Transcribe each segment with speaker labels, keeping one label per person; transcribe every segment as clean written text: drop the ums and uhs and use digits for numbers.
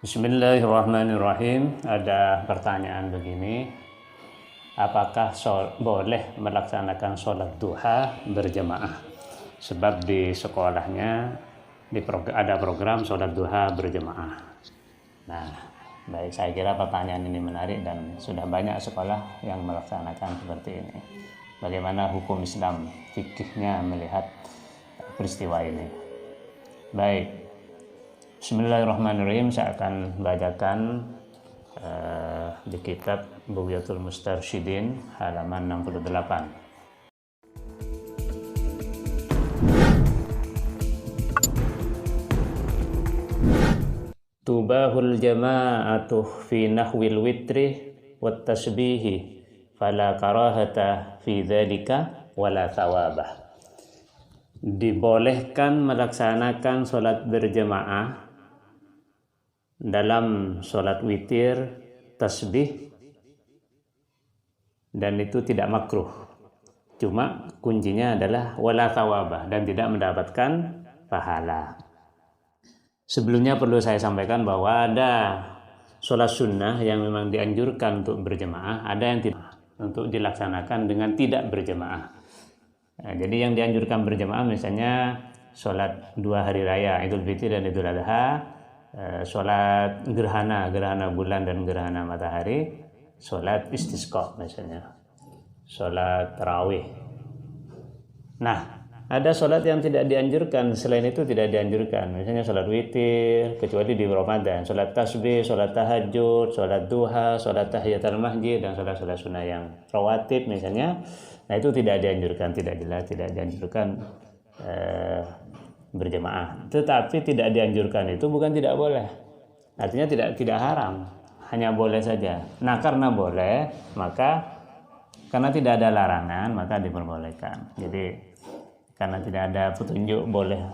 Speaker 1: Bismillahirrahmanirrahim. Ada pertanyaan begini, apakah boleh melaksanakan sholat duha berjamaah? Sebab di sekolahnya ada program sholat duha berjamaah. Nah, baik, saya kira pertanyaan ini menarik dan sudah banyak sekolah yang melaksanakan seperti ini. Bagaimana hukum Islam fikihnya melihat peristiwa ini? Baik, Bismillahirrahmanirrahim. Saya akan bacakan di kitab Bughyatul Mustarsyidin halaman 68. Tubahul jama'atu fi nahwil witri wat tasbihi fala karahata fi dzalika wala thawabah. Dibolehkan melaksanakan sholat berjamaah dalam sholat witir, tasbih, dan itu tidak makruh. Cuma kuncinya adalah wala thawabah, dan tidak mendapatkan pahala. Sebelumnya perlu saya sampaikan bahwa ada sholat sunnah yang memang dianjurkan untuk berjamaah, ada yang tidak, untuk dilaksanakan dengan tidak berjamaah. Nah, jadi yang dianjurkan berjamaah misalnya sholat 2 hari raya, Idul Fitri dan Idul Adha, sholat gerhana bulan dan gerhana matahari, sholat istisqa misalnya, sholat tarawih. Nah, ada sholat yang tidak dianjurkan, selain itu tidak dianjurkan, misalnya sholat witir, kecuali di Ramadan, sholat tasbih, sholat tahajud, sholat duha, sholat tahiyatul masjid, dan sholat-sholat sunnah yang rawatib misalnya. Nah, itu tidak dianjurkan, tidak dianjurkan berjamaah. Tetapi tidak dianjurkan itu bukan tidak boleh, artinya tidak haram, hanya boleh saja. Nah, karena boleh, maka karena tidak ada larangan maka diperbolehkan. Jadi karena tidak ada petunjuk boleh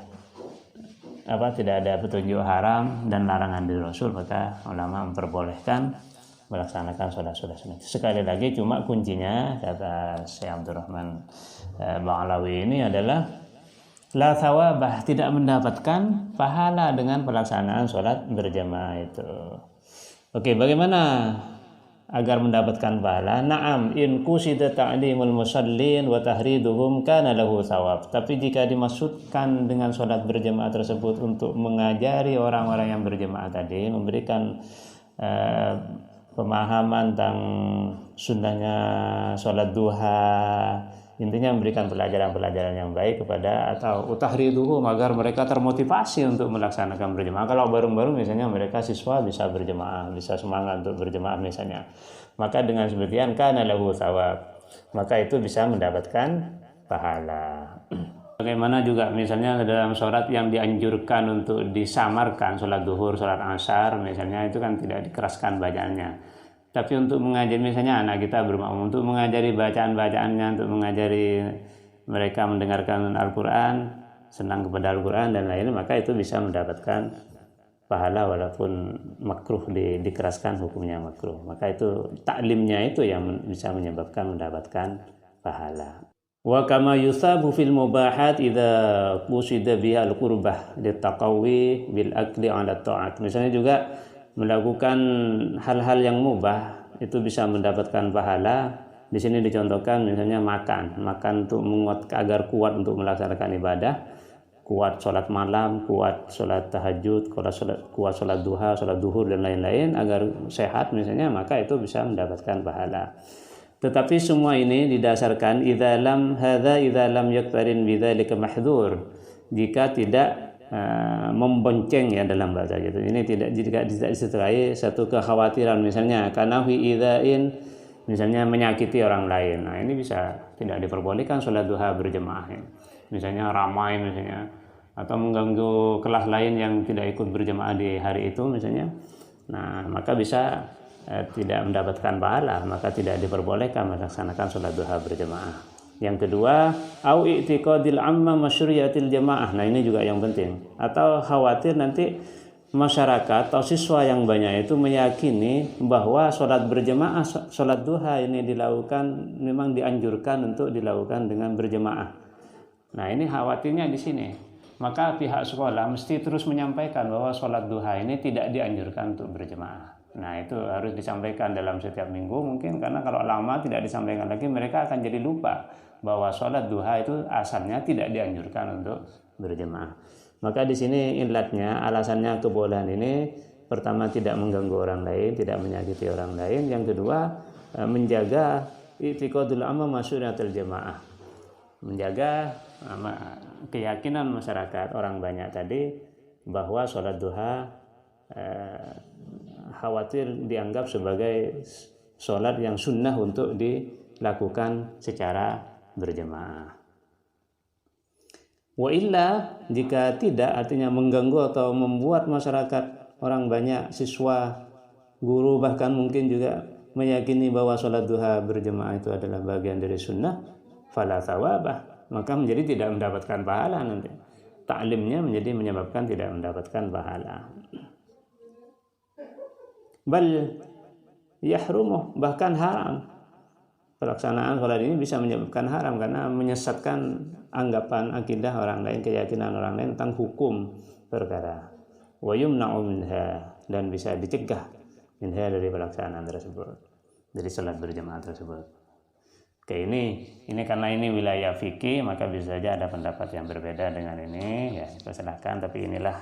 Speaker 1: tidak ada petunjuk haram dan larangan dari Rasul, maka ulama memperbolehkan melaksanakan sholat-sholat sunnah. Sekali lagi, cuma kuncinya kata Syekh Abdurrahman Ba'alawi ini adalah la thawabah, tidak mendapatkan pahala dengan pelaksanaan sholat berjamaah itu. Oke, bagaimana agar mendapatkan pahala? Na'am, in qusida ta'limul musallin wa tahriduhum kana lahu thawab. Tapi jika dimaksudkan dengan sholat berjamaah tersebut untuk mengajari orang-orang yang berjamaah tadi, memberikan pemahaman tentang sunnahnya sholat duha, intinya memberikan pelajaran-pelajaran yang baik kepada, atau utahriduhum, agar mereka termotivasi untuk melaksanakan berjamaah. Kalau baru-baru misalnya mereka siswa bisa berjamaah, bisa semangat untuk berjamaah misalnya, maka dengan sepertian kana lahu thawab, maka itu bisa mendapatkan pahala. Bagaimana juga misalnya dalam sholat yang dianjurkan untuk disamarkan, sholat duhur, sholat asar misalnya, itu kan tidak dikeraskan bacaannya. Tapi untuk mengajari misalnya anak kita bermakmum, untuk mengajari bacaan-bacaannya, untuk mengajari mereka mendengarkan Al-Quran, senang kepada Al-Quran dan lain-lain, maka itu bisa mendapatkan pahala walaupun makruh, dikeraskan hukumnya makruh. Maka itu taklimnya itu yang bisa menyebabkan mendapatkan pahala. Wa kama yusabu fil mubahat idza qusida biha al-qurbah litaqawi bil akli 'ala ta'at. Misalnya juga melakukan hal-hal yang mubah itu bisa mendapatkan pahala. Di sini dicontohkan misalnya makan untuk agar kuat untuk melaksanakan ibadah, kuat sholat malam, kuat sholat tahajud, kuat sholat duha, sholat duhur dan lain-lain, agar sehat misalnya, maka itu bisa mendapatkan pahala. Tetapi semua ini didasarkan idza lam yaktarin bidzalika mahdhur, jika tidak membonceng ya dalam bahasa gitu. Ini tidak disertai satu kekhawatiran, misalnya kanawi idzain, misalnya menyakiti orang lain. Nah, ini bisa tidak diperbolehkan sholat duha berjamaah ya. Misalnya ramai misalnya, atau mengganggu kelas lain yang tidak ikut berjamaah di hari itu misalnya. Nah, maka bisa tidak mendapatkan pahala, maka tidak diperbolehkan melaksanakan sholat duha berjamaah. Yang kedua, au i'tiqadil amma masyru'iyatil jamaah. Nah, ini juga yang penting. Atau khawatir nanti masyarakat atau siswa yang banyak itu meyakini bahwa sholat berjamaah, sholat duha ini dilakukan, memang dianjurkan untuk dilakukan dengan berjamaah. Nah, ini khawatirnya di sini. maka pihak sekolah mesti terus menyampaikan bahwa sholat duha ini tidak dianjurkan untuk berjemaah. Nah, itu harus disampaikan dalam setiap minggu mungkin, karena kalau lama tidak disampaikan lagi mereka akan jadi lupa bahwa sholat duha itu asalnya tidak dianjurkan untuk berjemaah. Maka di sini ilatnya, alasannya kebolehan ini, pertama tidak mengganggu orang lain, tidak menyakiti orang lain. Yang kedua, menjaga i'tiqadul amma masyuriatul jamaah, menjaga keyakinan masyarakat orang banyak tadi bahwa sholat duha khawatir dianggap sebagai sholat yang sunnah untuk dilakukan secara berjemaah. Wa illa, jika tidak, artinya mengganggu atau membuat masyarakat orang banyak, siswa, guru, bahkan mungkin juga meyakini bahwa sholat duha berjemaah itu adalah bagian dari sunnah, fala thawabah, maka menjadi tidak mendapatkan pahala nanti. Ta'limnya menjadi menyebabkan tidak mendapatkan pahala. Bal yahrumuh, bahkan haram. Pelaksanaan sholat ini bisa menyebabkan haram karena menyesatkan anggapan akidah orang lain, keyakinan orang lain tentang hukum perkara. Wa yumna'u minha, dan bisa dicegah minha, dari pelaksanaan tersebut, dari sholat berjamaah tersebut. Oke, ini karena ini wilayah fikih, maka bisa saja ada pendapat yang berbeda dengan ini, ya silakan. Tapi inilah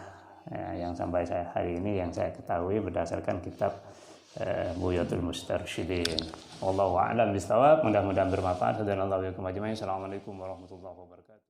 Speaker 1: yang sampai hari ini yang saya ketahui berdasarkan kitab Buyatul Mustarsyidin. Wallahu a'lam bishawab. Mudah-mudahan bermanfaat. Assalamualaikum warahmatullahi wabarakatuh.